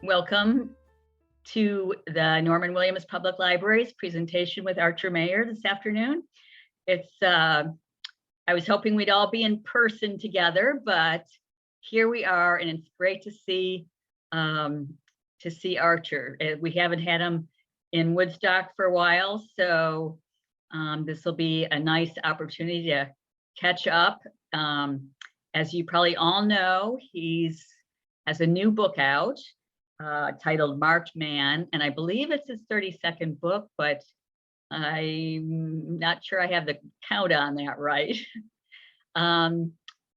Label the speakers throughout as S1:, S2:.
S1: Welcome to the Norman Williams Public Library's presentation with Archer Mayer this afternoon. I was hoping we'd all be in person together, but here we are, and it's great to see Archer. We haven't had him in Woodstock for a while, so this will be a nice opportunity to catch up. As you probably all know, he has a new book out titled Marked Man, and I believe it's his 32nd book, but I'm not sure I have the count on that right.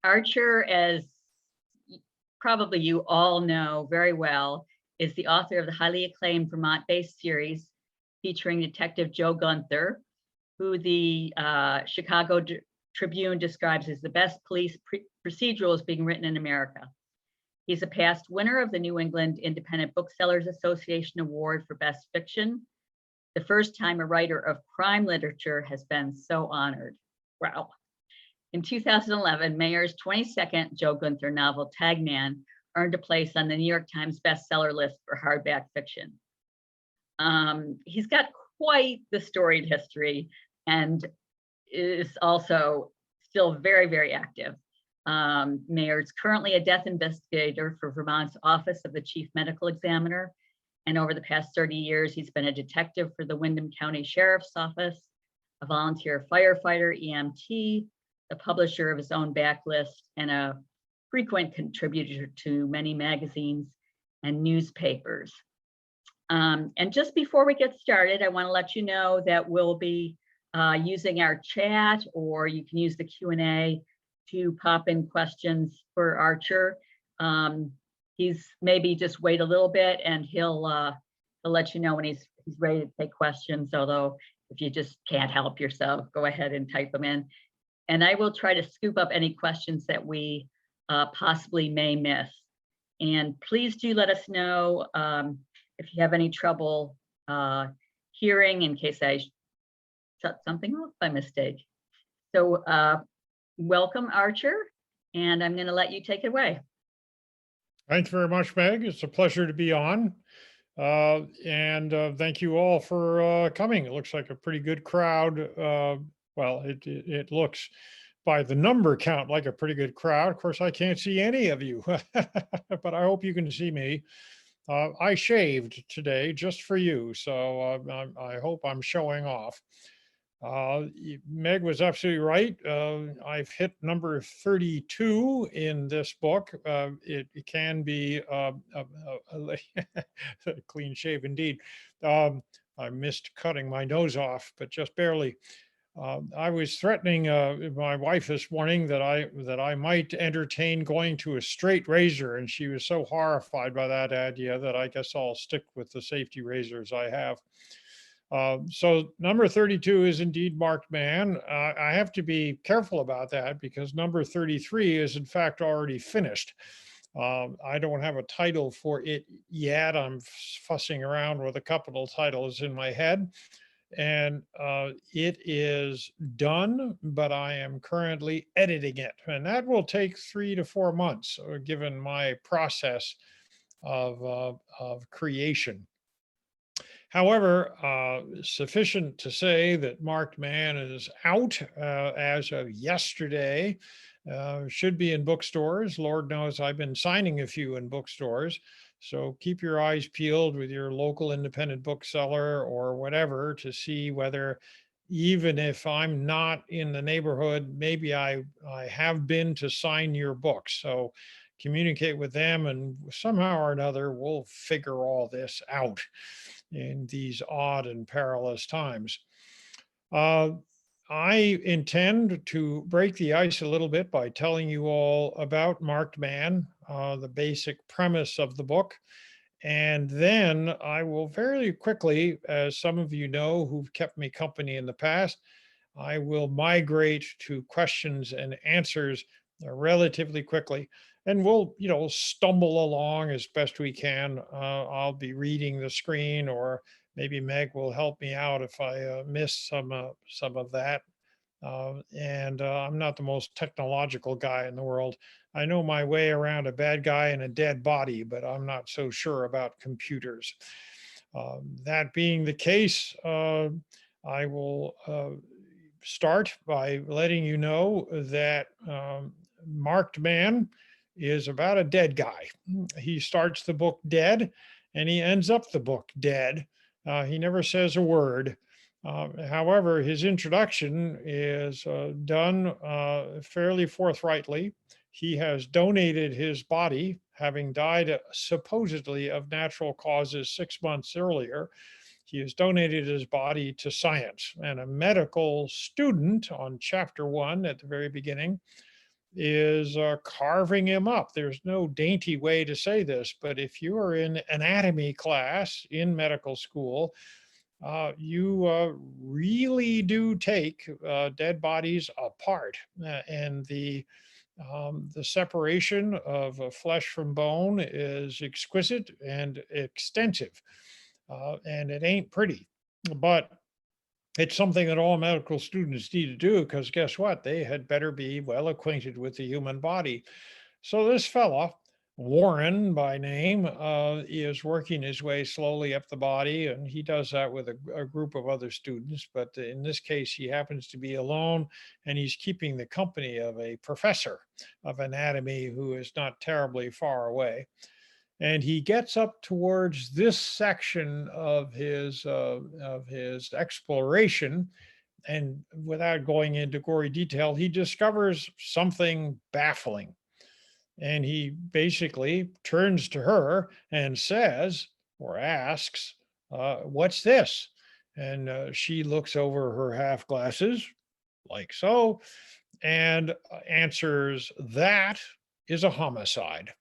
S1: Archer, as probably you all know very well, is the author of the highly acclaimed Vermont-based series featuring Detective Joe Gunther, who the Chicago Tribune describes as the best police procedurals being written in America. He's a past winner of the New England Independent Booksellers Association Award for Best Fiction, the first time a writer of crime literature has been so honored. Wow. In 2011, Mayer's 22nd Joe Gunther novel, Tagman, earned a place on the New York Times bestseller list for hardback fiction. He's got quite the storied history and is also still very, very active. Mayer is currently a death investigator for Vermont's Office of the Chief Medical Examiner. And over the past 30 years, he's been a detective for the Windham County Sheriff's Office, a volunteer firefighter, EMT, the publisher of his own backlist, and a frequent contributor to many magazines and newspapers. And just before we get started, I want to let you know that we'll be using our chat, or you can use the Q&A to pop in questions for Archer. He's maybe just wait a little bit and he'll let you know when he's ready to take questions. Although if you just can't help yourself, go ahead and type them in. And I will try to scoop up any questions that we possibly may miss. And please do let us know if you have any trouble hearing, in case I shut something off by mistake. So welcome, Archer, and I'm going to let you take it away.
S2: Thanks very much, Meg. It's a pleasure to be on. And thank you all for coming. It looks like a pretty good crowd. Well, it looks by the number count like a pretty good crowd. Of course, I can't see any of you, but I hope you can see me. I shaved today just for you, so I hope I'm showing off. Meg was absolutely right. I've hit number 32 in this book. It can be a clean shave indeed. I missed cutting my nose off, but just barely. I was threatening my wife this morning that I might entertain going to a straight razor, and she was so horrified by that idea that I guess I'll stick with the safety razors I have. So number 32 is indeed Marked Man. I have to be careful about that because number 33 is in fact already finished. I don't have a title for it yet. I'm fussing around with a couple of titles in my head, and it is done, but I am currently editing it, and that will take 3 to 4 months, given my process of creation. However, sufficient to say that Marked Man is out as of yesterday. Should be in bookstores. Lord knows I've been signing a few in bookstores. So keep your eyes peeled with your local independent bookseller or whatever to see whether, even if I'm not in the neighborhood, maybe I have been to sign your book. So communicate with them, and somehow or another, we'll figure all this out in these odd and perilous times. I intend to break the ice a little bit by telling you all about Marked Man, the basic premise of the book. And then I will very quickly, as some of you know who've kept me company in the past, I will migrate to questions and answers relatively quickly. And we'll, stumble along as best we can. I'll be reading the screen, or maybe Meg will help me out if I miss some of that. And I'm not the most technological guy in the world. I know my way around a bad guy and a dead body, but I'm not so sure about computers. That being the case, I will start by letting you know that Marked Man is about a dead guy. He starts the book dead and he ends up the book dead. He never says a word. However, his introduction is done fairly forthrightly. He has donated his body, having died supposedly of natural causes 6 months earlier. He has donated his body to science, and a medical student on chapter 1 at the very beginning is carving him up. There's no dainty way to say this, but if you are in anatomy class in medical school, you really do take dead bodies apart, and the separation of flesh from bone is exquisite and extensive, and it ain't pretty, but it's something that all medical students need to do because guess what? They had better be well acquainted with the human body. So this fella, Warren by name, is working his way slowly up the body, and he does that with a group of other students. But in this case, he happens to be alone, and he's keeping the company of a professor of anatomy who is not terribly far away. And he gets up towards this section of his exploration, and without going into gory detail, he discovers something baffling. And he basically turns to her and says or asks, "What's this?" And she looks over her half glasses, like so, and answers, "That is a homicide."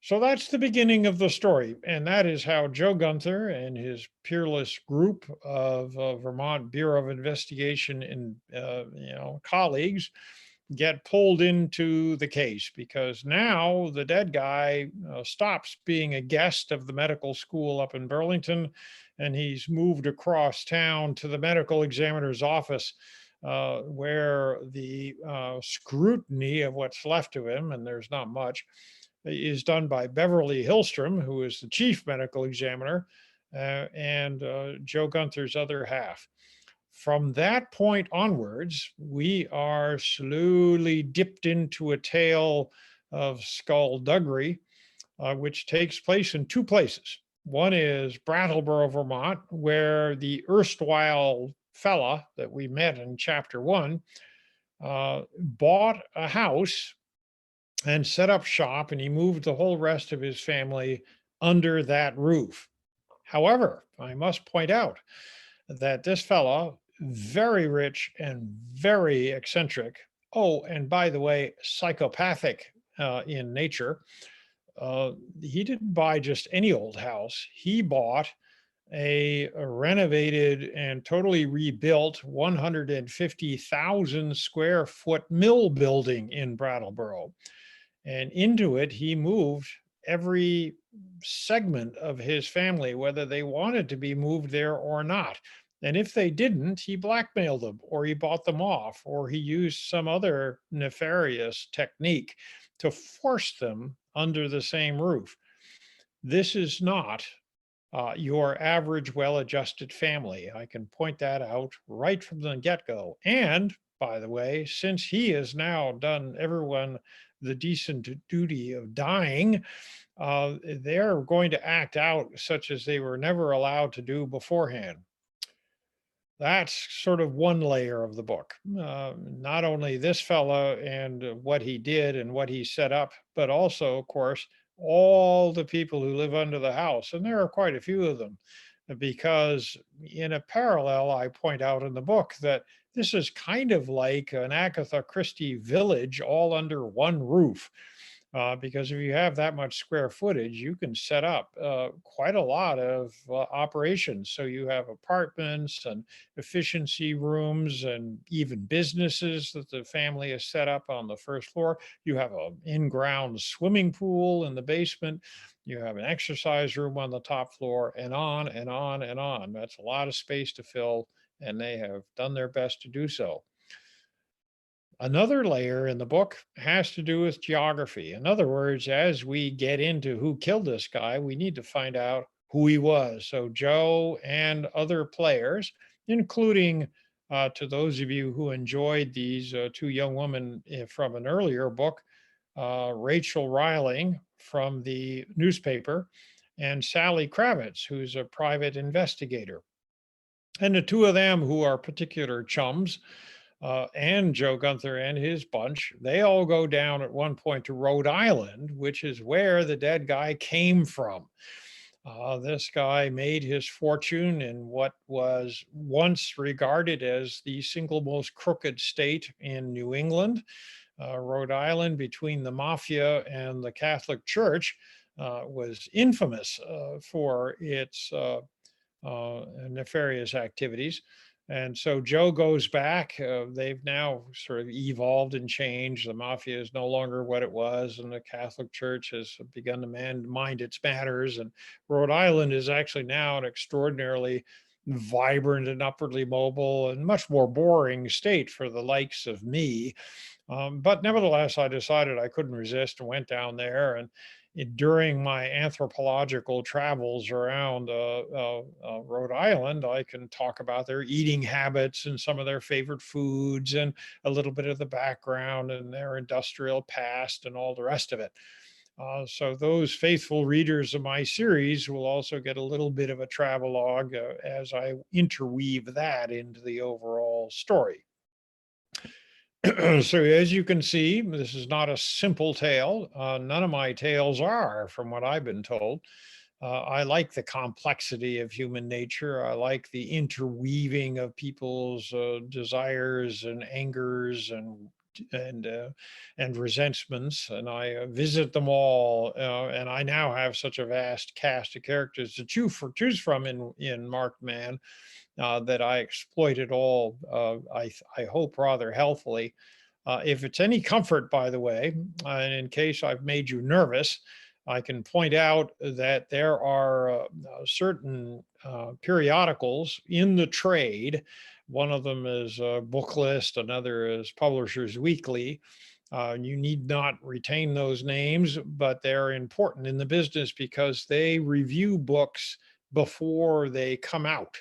S2: So that's the beginning of the story. And that is how Joe Gunther and his peerless group of Vermont Bureau of Investigation and colleagues get pulled into the case, because now the dead guy stops being a guest of the medical school up in Burlington, and he's moved across town to the medical examiner's office, where the scrutiny of what's left of him, and there's not much, is done by Beverly Hillstrom, who is the chief medical examiner, and Joe Gunther's other half. From that point onwards, we are slowly dipped into a tale of skullduggery, which takes place in two places. One is Brattleboro, Vermont, where the erstwhile fella that we met in chapter 1 bought a house and set up shop, and he moved the whole rest of his family under that roof. However, I must point out that this fellow, very rich and very eccentric, oh, and by the way, psychopathic in nature, he didn't buy just any old house. He bought a renovated and totally rebuilt 150,000 square foot mill building in Brattleboro. And into it, he moved every segment of his family, whether they wanted to be moved there or not. And if they didn't, he blackmailed them, or he bought them off, or he used some other nefarious technique to force them under the same roof. This is not your average well-adjusted family. I can point that out right from the get-go. And by the way, since he has now done everyone the decent duty of dying, they're going to act out such as they were never allowed to do beforehand. That's sort of one layer of the book. Not only this fellow and what he did and what he set up, but also, of course, all the people who live under the house. And there are quite a few of them, because in a parallel, I point out in the book that this is kind of like an Agatha Christie village all under one roof. Because if you have that much square footage, you can set up quite a lot of operations. So you have apartments and efficiency rooms and even businesses that the family has set up on the first floor. You have an in-ground swimming pool in the basement. You have an exercise room on the top floor, and on and on and on. That's a lot of space to fill, and they have done their best to do so. Another layer in the book has to do with geography. In other words, as we get into who killed this guy, we need to find out who he was. So, Joe and other players, including to those of you who enjoyed these two young women from an earlier book, Rachel Riling from the newspaper, and Sally Kravitz, who's a private investigator. And the two of them, who are particular chums, and Joe Gunther and his bunch, they all go down at one point to Rhode Island, which is where the dead guy came from. This guy made his fortune in what was once regarded as the single most crooked state in New England. Rhode Island, between the mafia and the Catholic Church, was infamous for its nefarious activities. And so Joe goes back. They've now sort of evolved and changed. The mafia is no longer what it was, and the Catholic Church has begun to mind its matters. And Rhode Island is actually now an extraordinarily vibrant and upwardly mobile and much more boring state for the likes of me. But nevertheless, I decided I couldn't resist and went down there. And during my anthropological travels around Rhode Island, I can talk about their eating habits and some of their favorite foods and a little bit of the background and their industrial past and all the rest of it. So those faithful readers of my series will also get a little bit of a travelogue as I interweave that into the overall story. So as you can see, this is not a simple tale. None of my tales are, from what I've been told. I like the complexity of human nature. I like the interweaving of people's desires and angers and uh, and resentments, and I visit them all. And I now have such a vast cast of characters to choose from in Marked Man, that I exploit it all. I hope rather healthily. If it's any comfort, by the way, and in case I've made you nervous, I can point out that there are certain periodicals in the trade. One of them is Book List, another is Publishers Weekly. You need not retain those names, but they're important in the business because they review books before they come out.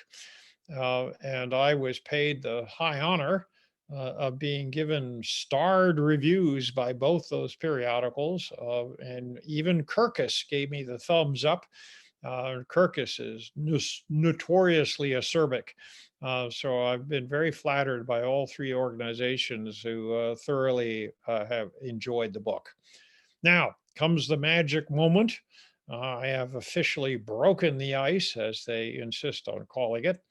S2: And I was paid the high honor of being given starred reviews by both those periodicals. And even Kirkus gave me the thumbs up. Kirkus is notoriously acerbic. So I've been very flattered by all three organizations who thoroughly have enjoyed the book. Now comes the magic moment. I have officially broken the ice, as they insist on calling it.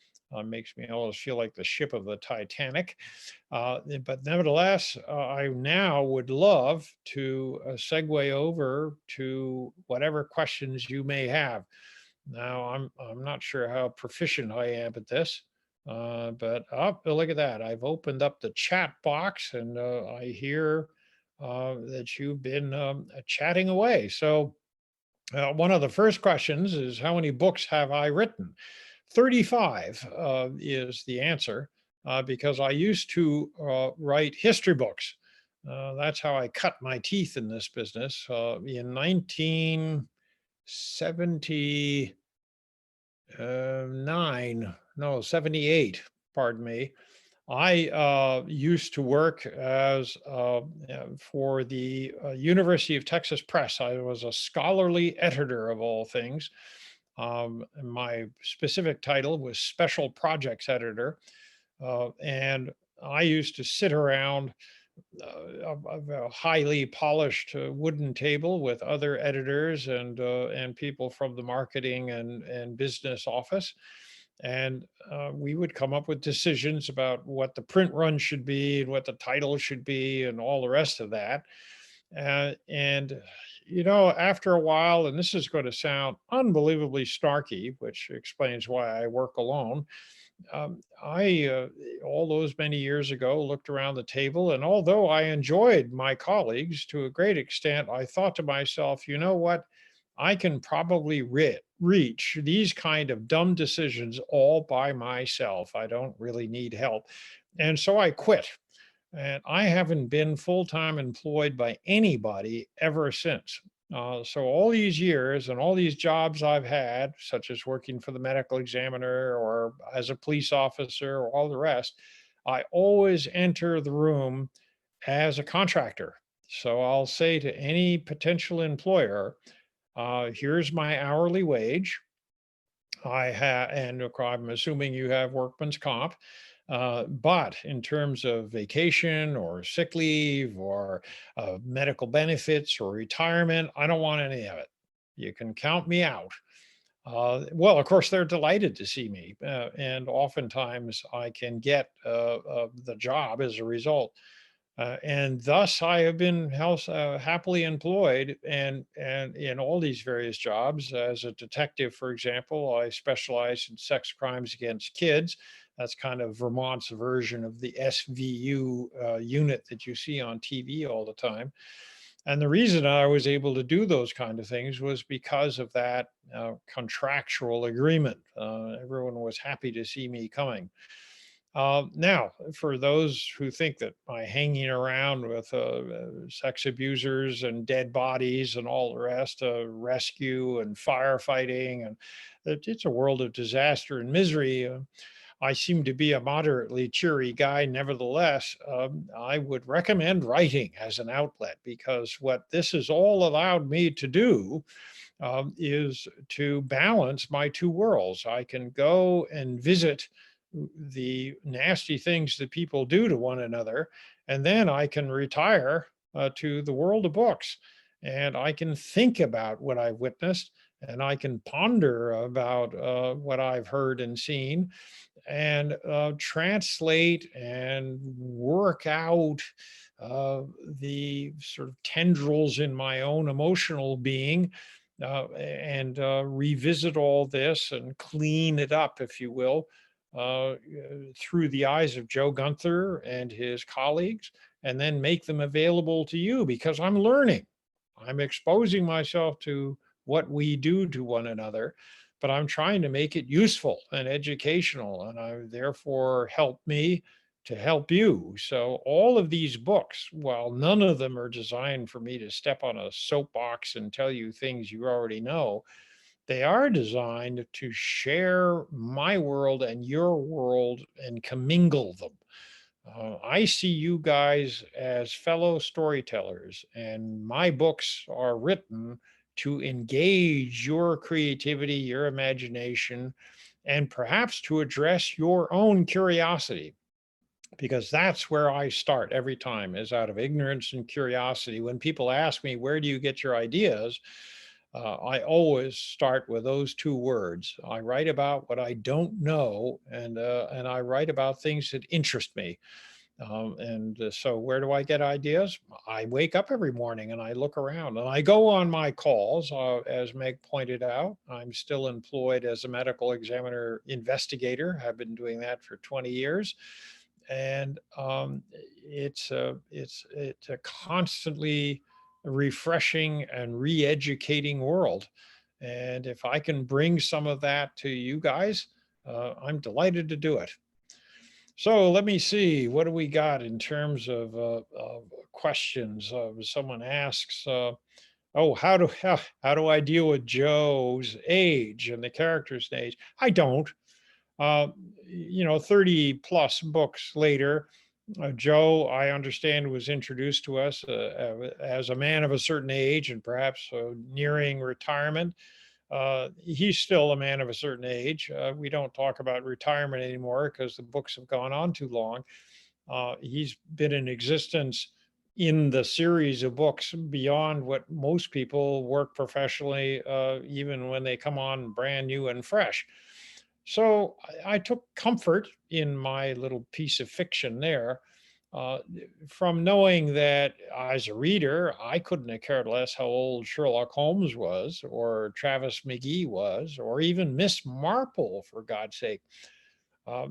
S2: Makes me always feel like the ship of the Titanic. But nevertheless, I now would love to segue over to whatever questions you may have. Now, I'm not sure how proficient I am at this, but oh, look at that. I've opened up the chat box, and I hear that you've been chatting away. So one of the first questions is, how many books have I written? 35 is the answer, because I used to write history books. That's how I cut my teeth in this business. In 1979, no, 78, pardon me, I used to work as for the University of Texas Press. I was a scholarly editor of all things. My specific title was Special Projects Editor. And I used to sit around a highly polished wooden table with other editors and people from the marketing and business office. And we would come up with decisions about what the print run should be and what the title should be and all the rest of that. And after a while, and this is going to sound unbelievably snarky, which explains why I work alone. I, all those many years ago, looked around the table, and although I enjoyed my colleagues to a great extent, I thought to myself, you know what? I can probably reach these kind of dumb decisions all by myself. I don't really need help. And so I quit. And I haven't been full-time employed by anybody ever since. So all these years and all these jobs I've had, such as working for the medical examiner or as a police officer or all the rest, I always enter the room as a contractor. So I'll say to any potential employer, here's my hourly wage. I have, and I'm assuming you have workman's comp. But in terms of vacation or sick leave or medical benefits or retirement, I don't want any of it. You can count me out. Well, of course, they're delighted to see me. And oftentimes I can get the job as a result. And thus I have been happily employed and in all these various jobs. As a detective, for example, I specialize in sex crimes against kids. That's kind of Vermont's version of the SVU unit that you see on TV all the time. And the reason I was able to do those kind of things was because of that contractual agreement. Everyone was happy to see me coming. Now, for those who think that by hanging around with sex abusers and dead bodies and all the rest, rescue and firefighting, and that it's a world of disaster and misery, I seem to be a moderately cheery guy. Nevertheless, I would recommend writing as an outlet because what this has all allowed me to do is to balance my two worlds. I can go and visit the nasty things that people do to one another, and then I can retire to the world of books, and I can think about what I've witnessed, and I can ponder about what I've heard and seen, and translate and work out the sort of tendrils in my own emotional being and revisit all this and clean it up, if you will, through the eyes of Joe Gunther and his colleagues, and then make them available to you because I'm learning. I'm exposing myself to what we do to one another, but I'm trying to make it useful and educational, and I therefore help me to help you. So all of these books, while none of them are designed for me to step on a soapbox and tell you things you already know, they are designed to share my world and your world and commingle them. I see you guys as fellow storytellers, and my books are written to engage your creativity, your imagination, and perhaps to address your own curiosity, because that's where I start every time, is out of ignorance and curiosity. When people ask me, where do you get your ideas? I always start with those two words. I write about what I don't know, and I write about things that interest me. So where do I get ideas? I wake up every morning and I look around and I go on my calls. As Meg pointed out, I'm still employed as a medical examiner investigator. I've been doing that for 20 years. And it's a constantly refreshing and re-educating world. And if I can bring some of that to you guys, I'm delighted to do it. So let me see, what do we got in terms of questions? Someone asks, "Oh, how do I deal with Joe's age and the character's age?" I don't. Uh, 30 plus books later, Joe, I understand, was introduced to us as a man of a certain age and perhaps nearing retirement. He's still a man of a certain age. We don't talk about retirement anymore because the books have gone on too long. He's been in existence in the series of books beyond what most people work professionally, even when they come on brand new and fresh. So I took comfort in my little piece of fiction there, uh, from knowing that as a reader, I couldn't have cared less how old Sherlock Holmes was, or Travis McGee was, or even Miss Marple, for God's sake.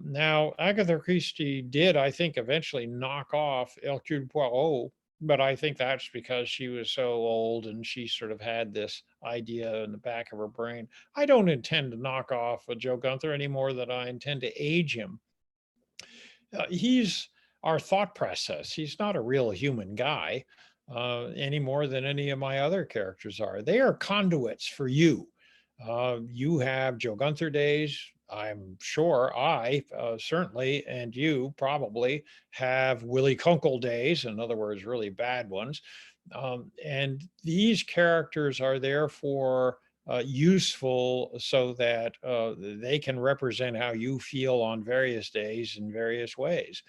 S2: Now, Agatha Christie did, I think, eventually knock off Hercule Poirot, but I think that's because she was so old and she sort of had this idea in the back of her brain. I don't intend to knock off Joe Gunther any more than I intend to age him. He's our thought process. He's not a real human guy any more than any of my other characters are. They are conduits for you. You have Joe Gunther days. I'm sure I certainly, and you probably have Willie Kunkel days, in other words, really bad ones. And these characters are therefore useful so that they can represent how you feel on various days in various ways.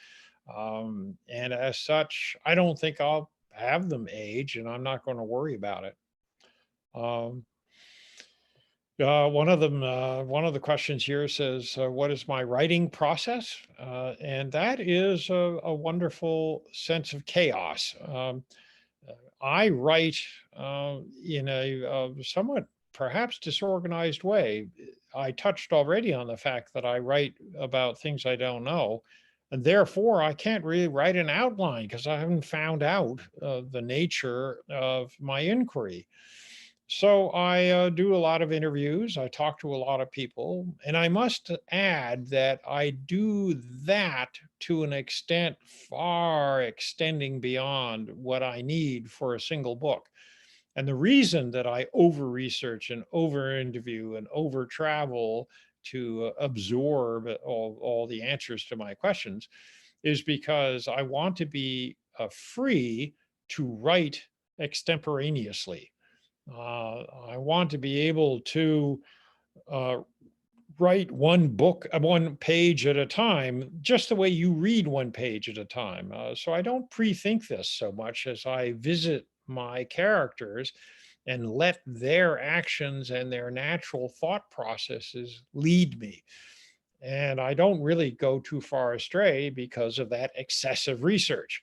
S2: And as such, I don't think I'll have them age, and I'm not going to worry about it. Um, one of the questions here says, "What is my writing process?" And that is a wonderful sense of chaos. I write in a somewhat perhaps disorganized way. I touched already on the fact that I write about things I don't know, and therefore I can't really write an outline because I haven't found out the nature of my inquiry. So I do a lot of interviews. I talk to a lot of people, and I must add that I do that to an extent far extending beyond what I need for a single book. And the reason that I over research and over interview and over travel to absorb all the answers to my questions is because I want to be free to write extemporaneously. I want to be able to uh, write one book, one page at a time, just the way you read one page at a time. So I don't pre-think this so much as I visit my characters and let their actions and their natural thought processes lead me. And I don't really go too far astray because of that excessive research.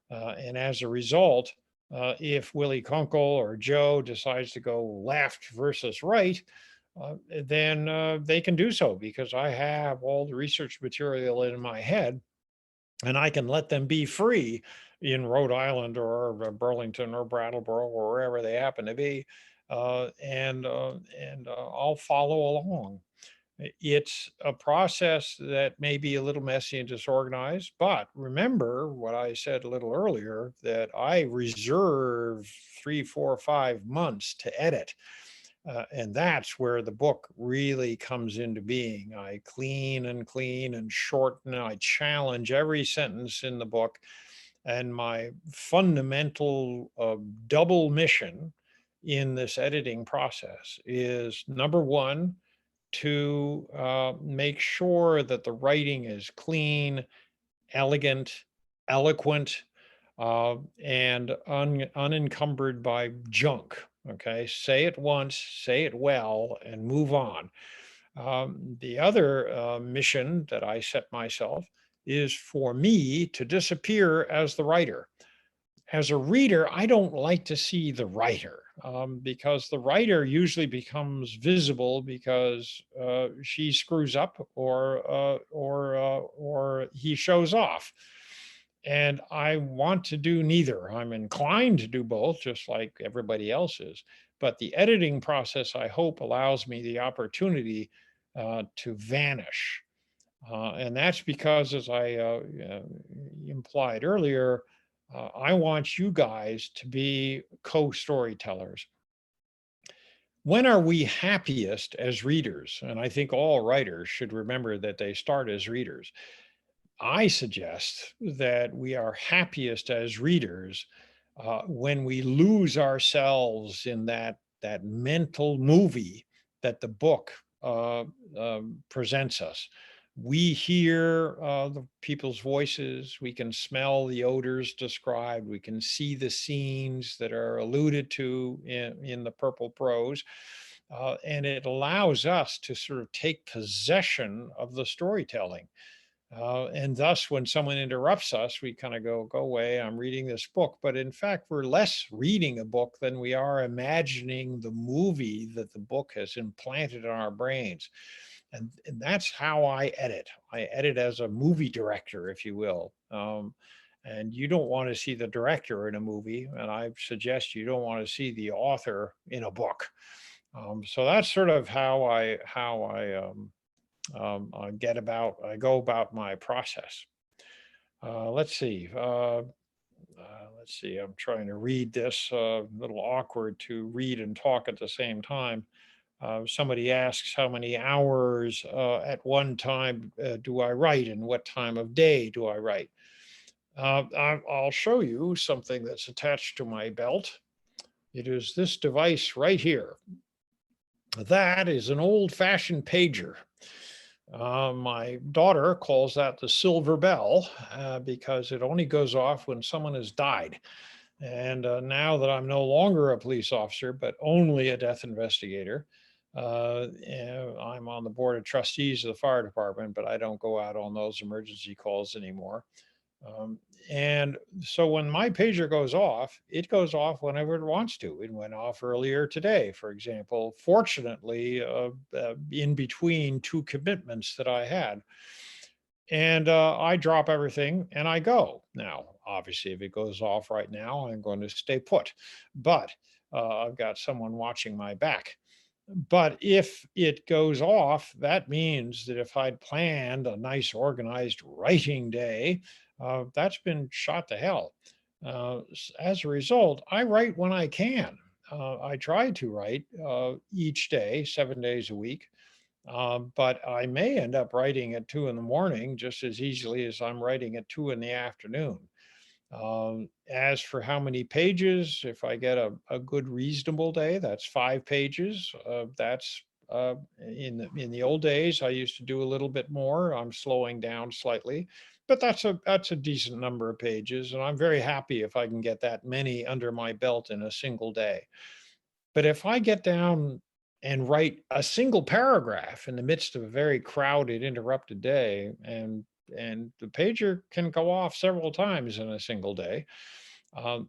S2: And as a result, if Willie Kunkel or Joe decides to go left versus right, then they can do so because I have all the research material in my head and I can let them be free in Rhode Island or Burlington or Brattleboro or wherever they happen to be. I'll follow along. It's a process that may be a little messy and disorganized, but remember what I said a little earlier, that I reserve 3, 4, 5 months to edit. And that's where the book really comes into being. I clean and shorten. I challenge every sentence in the book. And my fundamental double mission in this editing process is, number one, to make sure that the writing is clean, elegant, eloquent, and unencumbered by junk. Okay, say it once, say it well, and move on. The other mission that I set myself is for me to disappear as the writer. As a reader, I don't like to see the writer because the writer usually becomes visible because she screws up or he shows off. And I want to do neither. I'm inclined to do both, just like everybody else is. But the editing process, I hope, allows me the opportunity to vanish. And that's because, as I implied earlier, I want you guys to be co-storytellers. When are we happiest as readers? And I think all writers should remember that they start as readers. I suggest that we are happiest as readers when we lose ourselves in that mental movie that the book presents us. We hear the people's voices. We can smell the odors described. We can see the scenes that are alluded to in the purple prose. And it allows us to sort of take possession of the storytelling. And thus, when someone interrupts us, we kind of go away, I'm reading this book. But in fact, we're less reading a book than we are imagining the movie that the book has implanted in our brains. And that's how I edit. I edit as a movie director, if you will. And you don't want to see the director in a movie. And I suggest you don't want to see the author in a book. So that's sort of how I go about my process. Let's see. Let's see. I'm trying to read this. A little awkward to read and talk at the same time. Somebody asks how many hours at one time do I write, and what time of day do I write? I'll show you something that's attached to my belt. It is this device right here. That is an old-fashioned pager. My daughter calls that the silver bell because it only goes off when someone has died. And now that I'm no longer a police officer, but only a death investigator, I'm on the board of trustees of the fire department, but I don't go out on those emergency calls anymore. Um, and so when my pager goes off, it goes off whenever it wants to. It went off earlier today, for example, fortunately, in between two commitments that I had. And I drop everything and I go. Now, obviously, if it goes off right now, I'm going to stay put. But I've got someone watching my back. But if it goes off, that means that if I'd planned a nice organized writing day, that's been shot to hell. As a result, I write when I can. I try to write each day, 7 days a week. But I may end up writing at 2 in the morning just as easily as I'm writing at 2 in the afternoon. As for how many pages, if I get a good reasonable day, that's 5 pages. That's in the old days, I used to do a little bit more. I'm slowing down slightly, but that's a decent number of pages, and I'm very happy if I can get that many under my belt in a single day. But if I get down and write a single paragraph in the midst of a very crowded, interrupted day, and the pager can go off several times in a single day.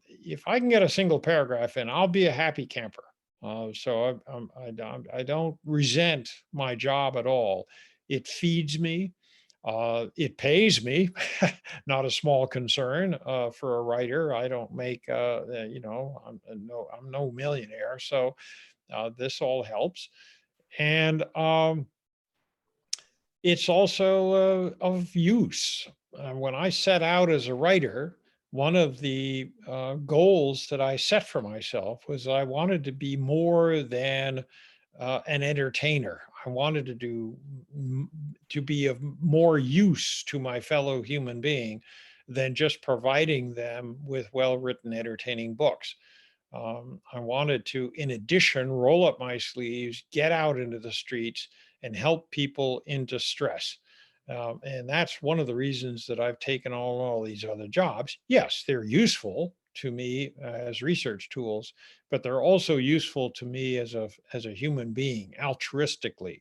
S2: If I can get a single paragraph in, I'll be a happy camper. I don't resent my job at all. It feeds me. It pays me, not a small concern for a writer. I don't make, I'm no millionaire, so this all helps. And it's also of use. When I set out as a writer, one of the goals that I set for myself was I wanted to be more than an entertainer. I wanted to to be of more use to my fellow human being than just providing them with well-written, entertaining books. I wanted to, in addition, roll up my sleeves, get out into the streets, and help people in distress. And that's one of the reasons that I've taken on all these other jobs. Yes, they're useful to me as research tools, but they're also useful to me as a human being, altruistically.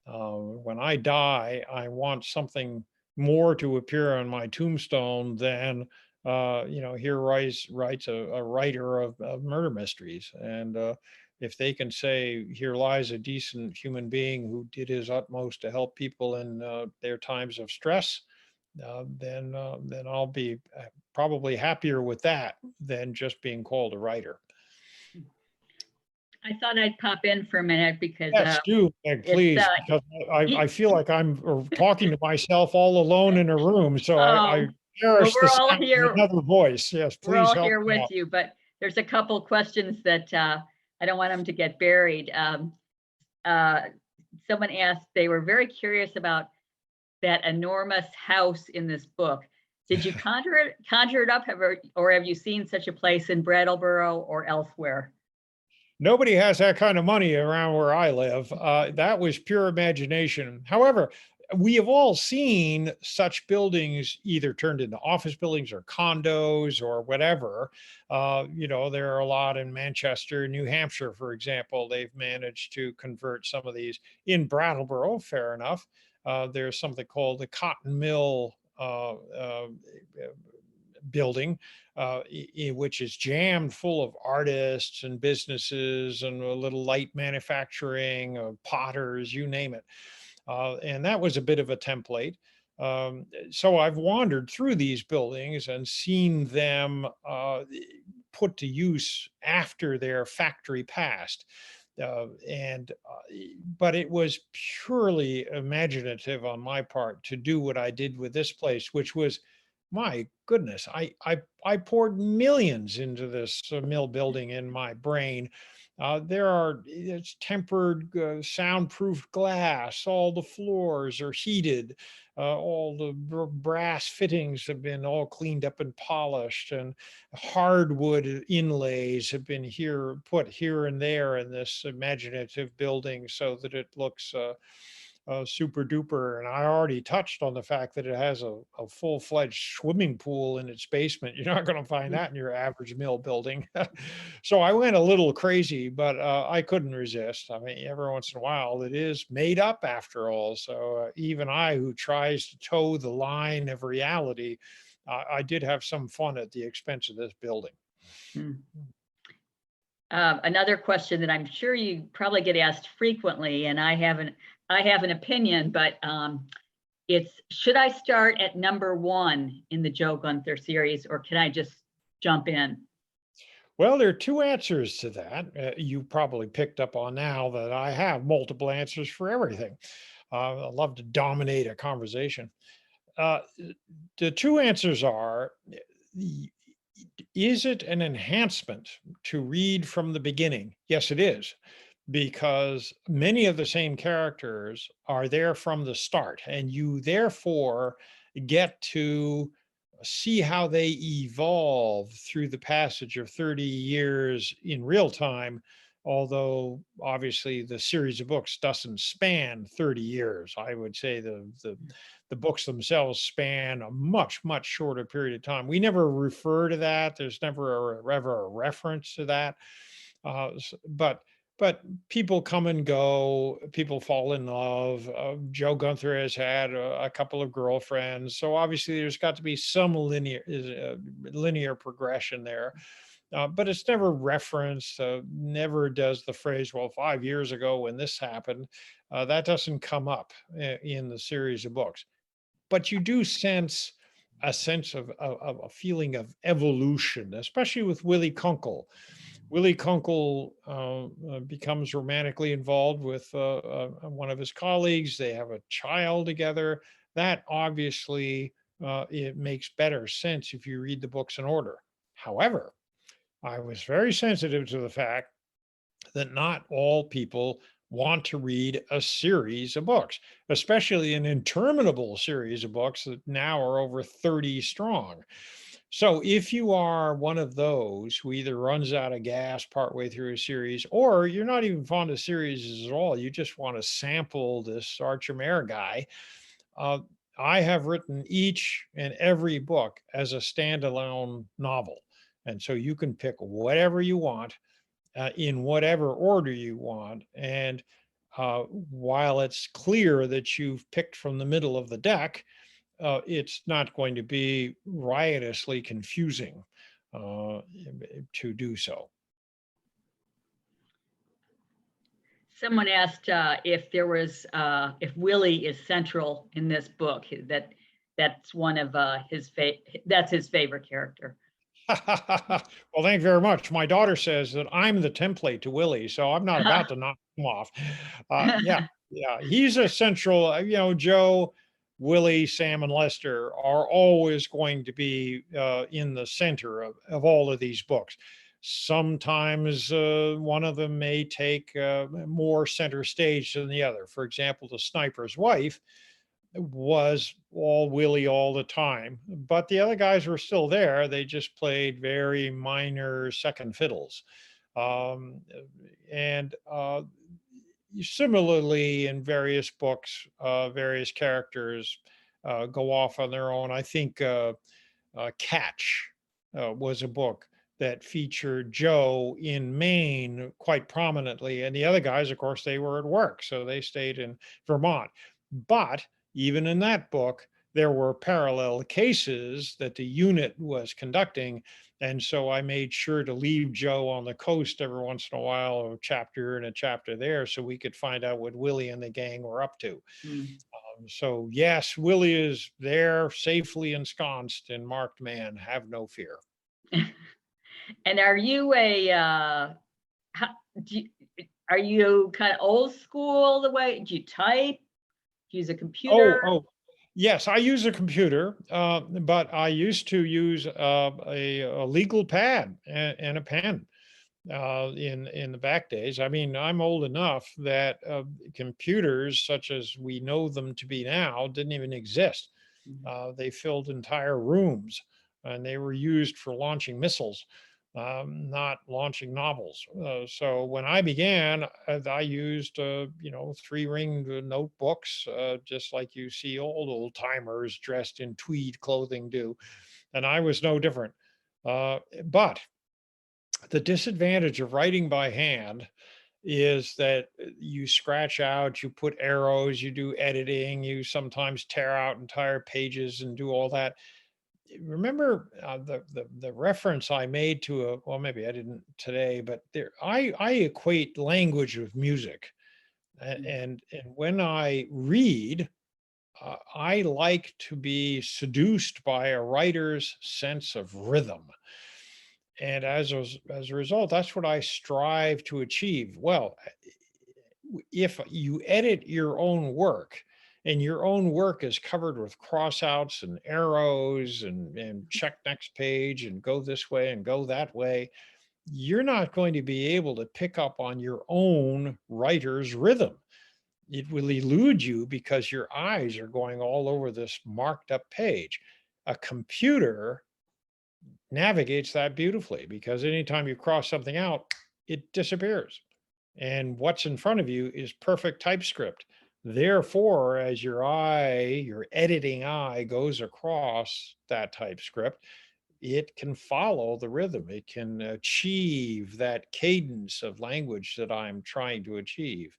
S2: When I die, I want something more to appear on my tombstone than, here writes a writer of murder mysteries. And if they can say, here lies a decent human being who did his utmost to help people in their times of stress, then I'll be probably happier with that than just being called a writer.
S1: I thought I'd pop in for a minute because
S2: Yes, do, Meg,
S1: it's
S2: please, because I feel like I'm talking to myself all alone in a room, so I
S1: oh, well,
S2: cherish the sound of another voice. Yes,
S1: we're
S2: please
S1: all
S2: help
S1: here
S2: me
S1: with
S2: out.
S1: you, but there's a couple questions that I don't want them to get buried. Uh, Someone asked, they were very curious about that enormous house in this book. Did you conjure it up, or have you seen such a place in Brattleboro or elsewhere?
S2: Nobody has that kind of money around where I live. That was pure imagination. However, we have all seen such buildings either turned into office buildings or condos or whatever. There are a lot in Manchester, New Hampshire, for example. They've managed to convert some of these. In Brattleboro, fair enough. There's something called the Cotton Mill building, which is jammed full of artists and businesses and a little light manufacturing, potters, you name it. And that was a bit of a template. So I've wandered through these buildings and seen them put to use after their factory past. But it was purely imaginative on my part to do what I did with this place, which was my goodness, I poured millions into this mill building in my brain. It's tempered, soundproof glass. All the floors are heated. All the brass fittings have been all cleaned up and polished, and hardwood inlays have been put here and there in this imaginative building so that it looks super duper. And I already touched on the fact that it has a full-fledged swimming pool in its basement. You're not going to find that in your average mill building. So I went a little crazy, but I couldn't resist. I mean, every once in a while, it is made up after all. So even I, who tries to toe the line of reality, I did have some fun at the expense of this building.
S1: Hmm. Another question that I'm sure you probably get asked frequently, and I have an opinion, but it's, should I start at number 1 in the Joe Gunther series, or can I just jump in?
S2: Well, there are two answers to that. You probably picked up on now that I have multiple answers for everything. I love to dominate a conversation. Uh, the two answers are: is it an enhancement to read from the beginning? Yes, it is, because many of the same characters are there from the start, and you therefore get to see how they evolve through the passage of 30 years in real time. Although obviously the series of books doesn't span 30 years. I would say the books themselves span a much, much shorter period of time. We never refer to that. There's never ever a reference to that. But people come and go. People fall in love. Joe Gunther has had a couple of girlfriends, so obviously there's got to be some linear progression there. But it's never referenced. Never does the phrase, "Well, 5 years ago when this happened," that doesn't come up in the series of books. But you do sense a sense of a feeling of evolution, especially with Willie Kunkel. Willie Kunkel becomes romantically involved with one of his colleagues. They have a child together. That obviously it makes better sense if you read the books in order. However, I was very sensitive to the fact that not all people want to read a series of books, especially an interminable series of books that now are over 30 strong. So if you are one of those who either runs out of gas partway through a series, or you're not even fond of series at all, you just want to sample this Archer Mayer guy, uh, I have written each and every book as a standalone novel. And so you can pick whatever you want in whatever order you want. And while it's clear that you've picked from the middle of the deck, it's not going to be riotously confusing to do so.
S1: Someone asked if there was if Willie is central in this book. That's one of that's his favorite character.
S2: Well, thank you very much. My daughter says that I'm the template to Willie, so I'm not about to knock him off. Yeah, he's a central. Joe, Willie, Sam, and Lester are always going to be in the center of all of these books. Sometimes one of them may take more center stage than the other. For example, the sniper's wife was all Willie all the time, but the other guys were still there. They just played very minor second fiddles. Um, and Similarly, in various books, various characters go off on their own. I think Catch was a book that featured Joe in Maine quite prominently. And the other guys, of course, they were at work, so they stayed in Vermont. But even in that book, there were parallel cases that the unit was conducting. And so I made sure to leave Joe on the coast every once in a while, a chapter and a chapter there, so we could find out what Willie and the gang were up to.
S1: Mm.
S2: So, yes, Willie is there safely ensconced in Marked Man. Have no fear.
S1: And are you how, are you kind of old school the way? Do you type? Do you use a
S2: Oh,
S1: computer?
S2: oh, Yes, I use a computer, but I used to use a legal pad and a pen in the back days. I mean, I'm old enough that computers, such as we know them to be now, didn't even exist.
S1: Mhm.
S2: They filled entire rooms, and they were used for launching missiles, not launching novels. So when I began, I used, three-ring notebooks, just like you see old timers dressed in tweed clothing do, and I was no different. But the disadvantage of writing by hand is that you scratch out, you put arrows, you do editing, you sometimes tear out entire pages and do all that. Remember the reference I made to a, well, maybe I didn't today, but there I equate language with music. And when I read, I like to be seduced by a writer's sense of rhythm. And as a result, that's what I strive to achieve. Well, if you edit your own work and your own work is covered with crossouts and arrows and check next page and go this way and go that way, you're not going to be able to pick up on your own writer's rhythm. It will elude you because your eyes are going all over this marked up page. A computer navigates that beautifully because anytime you cross something out, it disappears. And what's in front of you is perfect typescript. Therefore, as your editing eye goes across that typescript, it can follow the rhythm. It can achieve that cadence of language that I'm trying to achieve.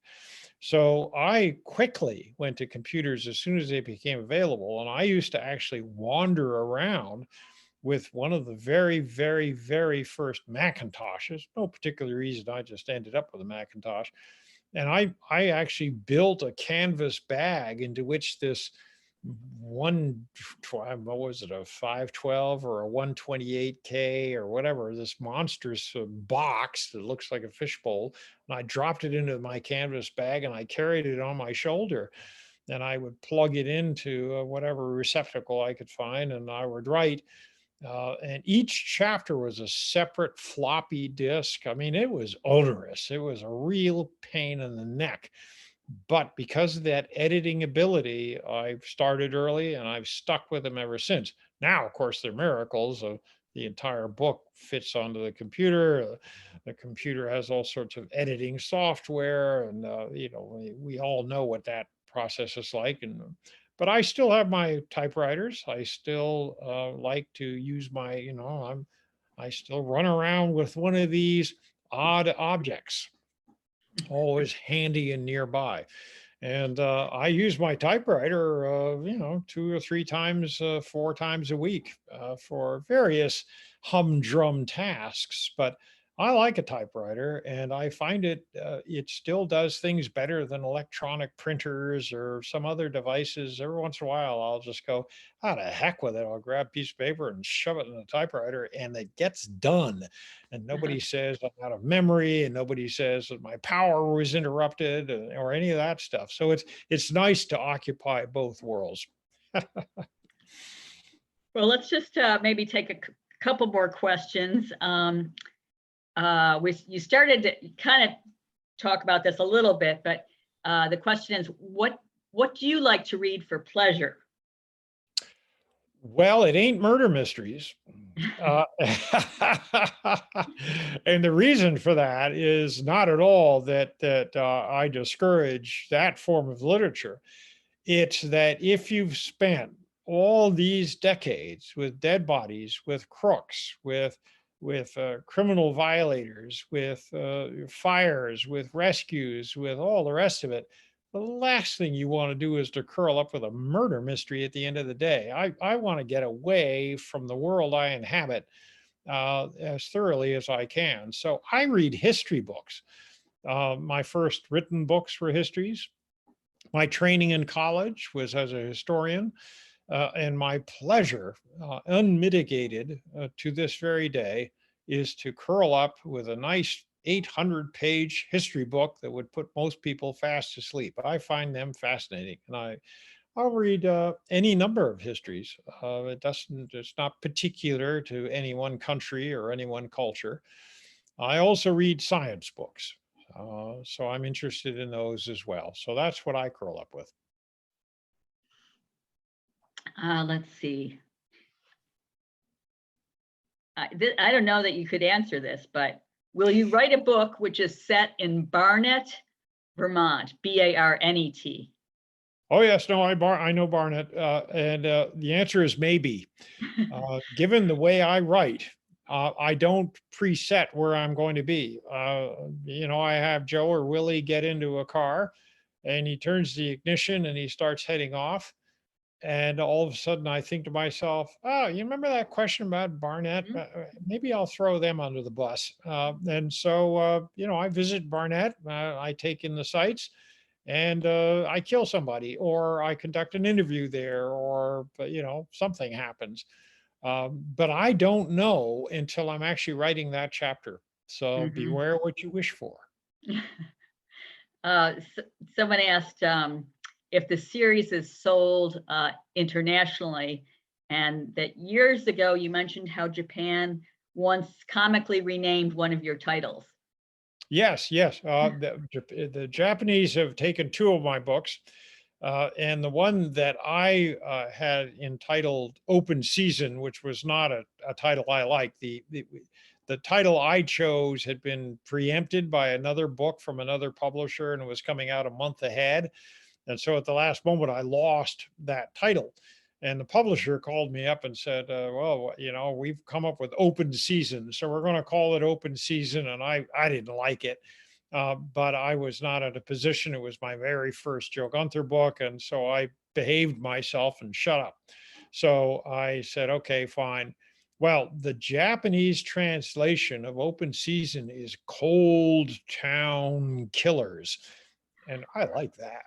S2: So I quickly went to computers as soon as they became available. And I used to actually wander around with one of the very, very, very first Macintoshes. No particular reason. I just ended up with a Macintosh. And I actually built a canvas bag into which this what was it, a 512 or a 128K or whatever, this monstrous box that looks like a fishbowl. And I dropped it into my canvas bag and I carried it on my shoulder. And I would plug it into whatever receptacle I could find, and I would write. And each chapter was a separate floppy disk. I mean, it was onerous. It was a real pain in the neck. But because of that editing ability, I've started early and I've stuck with them ever since. Now, of course, they're miracles. The entire book fits onto the computer. The computer has all sorts of editing software, and we all know what that process is like. And but I still have my typewriters. I still like to use my, I still run around with one of these odd objects, always handy and nearby. And I use my typewriter, 2 or 3 times, 4 times a week for various humdrum tasks. But I like a typewriter, and I find it still does things better than electronic printers or some other devices. Every once in a while, I'll just go, "Ah, the heck with it." I'll grab a piece of paper and shove it in the typewriter, and it gets done. And nobody says I'm out of memory, and nobody says that my power was interrupted or any of that stuff. So it's nice to occupy both worlds.
S1: Well, let's just maybe take a couple more questions. You started to kind of talk about this a little bit, but the question is, what do you like to read for pleasure?
S2: Well, it ain't murder mysteries. Uh, and the reason for that is not at all that I discourage that form of literature. It's that if you've spent all these decades with dead bodies, with crooks, with criminal violators, with fires, with rescues, with all the rest of it, the last thing you want to do is to curl up with a murder mystery at the end of the day. I want to get away from the world I inhabit as thoroughly as I can. So I read history books. My first written books were histories. My training in college was as a historian, and my pleasure, unmitigated to this very day, is to curl up with a nice 800-page history book that would put most people fast asleep. I find them fascinating, and I'll read any number of histories. It's not particular to any one country or any one culture. I also read science books. So I'm interested in those as well. So that's what I curl up with.
S1: Let's see. I don't know that you could answer this, but will you write a book which is set in Barnet, Vermont, Barnet?
S2: Oh yes, no, I know Barnett, and the answer is maybe. Given the way I write, I don't preset where I'm going to be. I have Joe or Willie get into a car, and he turns the ignition and he starts heading off. And all of a sudden, I think to myself, "Oh, you remember that question about Barnett?
S1: Mhm.
S2: Maybe I'll throw them under the bus." And so, I visit Barnett. I take in the sights, and I kill somebody, or I conduct an interview there, or something happens. But I don't know until I'm actually writing that chapter. So
S1: Mhm.
S2: beware what you wish for.
S1: Someone asked if the series is sold internationally, and that years ago you mentioned how Japan once comically renamed one of your titles.
S2: Yes, yes. The Japanese have taken two of my books, and the one that I had entitled "Open Season," which was not a title I liked. The title I chose had been preempted by another book from another publisher, and it was coming out a month ahead. And so at the last moment, I lost that title. And the publisher called me up and said, well, we've come up with open season. So we're going to call it open season. And I didn't like it. But I was not in a position. It was my very first Joe Gunther book. And so I behaved myself and shut up. So I said, okay, fine. Well, the Japanese translation of open season is Cold Town Killers. And I like that.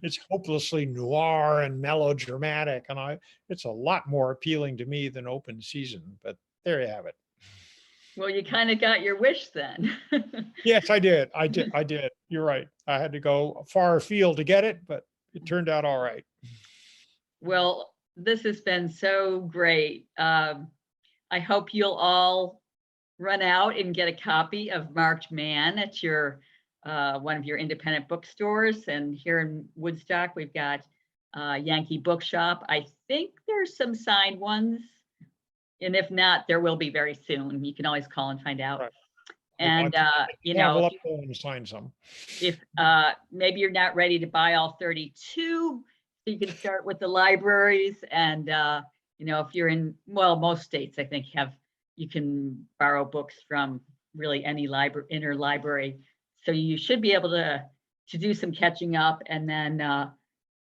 S2: It's hopelessly noir and melodramatic, and it's a lot more appealing to me than open season, but there you have it.
S1: Well, you kind of got your wish then.
S2: Yes, I did. I did. You're right. I had to go far afield to get it, but it turned out all right.
S1: Well, this has been so great. I hope you'll all run out and get a copy of Marked Man at your one of your independent bookstores. And here in Woodstock, we've got Yankee Bookshop. I think there's some signed ones, and if not, there will be very soon. You can always call and find out.
S2: Right. I
S1: And
S2: travel up there and sign some.
S1: if maybe you're not ready to buy all 32, so you can start with the libraries. And if you're in, well, most states I think you can borrow books from really any library, interlibrary. So you should be able to do some catching up, and then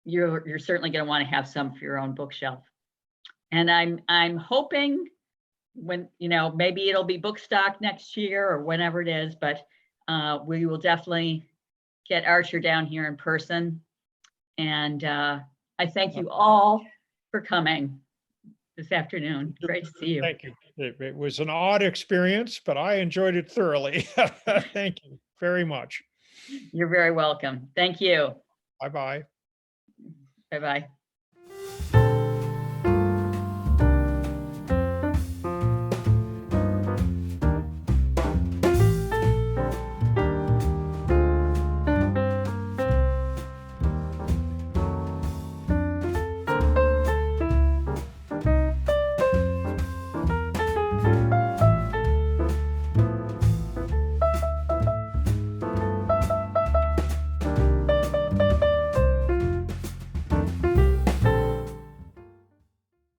S1: you're certainly going to want to have some for your own bookshelf. And I'm hoping when maybe it'll be Bookstock next year or whenever it is, but we will definitely get Archer down here in person. And I thank you all for coming this afternoon. Great to see you.
S2: Thank you. It was an odd experience, but I enjoyed it thoroughly. Thank you very much.
S1: You're very welcome. Thank you.
S2: Bye-bye.
S1: Bye-bye.